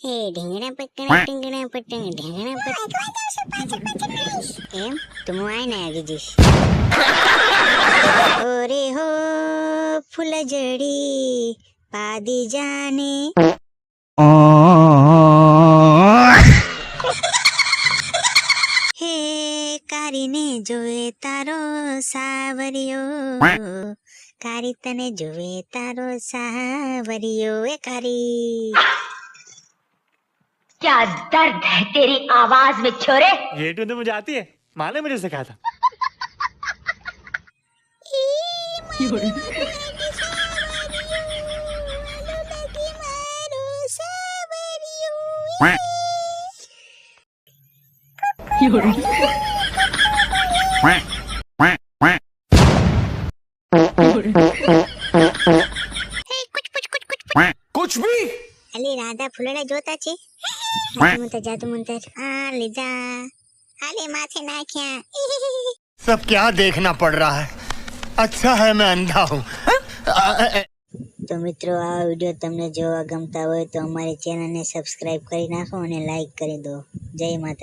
હે ઢીંગણા પટંગ ઢીંગણા પટંગ ઢીંગણા પટંગ એમ તું આઈને આગી જઈશ ઓરે હો ફૂલજડી પાદી જાને હે કારીને જોવે તારો સાવરિયો કારી તને જોવે તારો સાવરિયો એ કારી क्या दर्द है तेरी आवाज में छोरे। ये ट्यून तो मुझे आती है, माँ ने मुझे सिखाया था। कुछ भी અલી રાધા ફૂલડા જોતા છે જાદુ મંતર આ લીધા આલે માથે નાખ્યા सब क्या देखना पड़ रहा है। अच्छा है मैं अंधा हूँ। તો મિત્રો આ વિડિયો તમને જોવા ગમતા હોય તો અમારી ચેનલને સબસ્ક્રાઇબ કરી નાખો અને લાઈક કરી દો. જય માતા.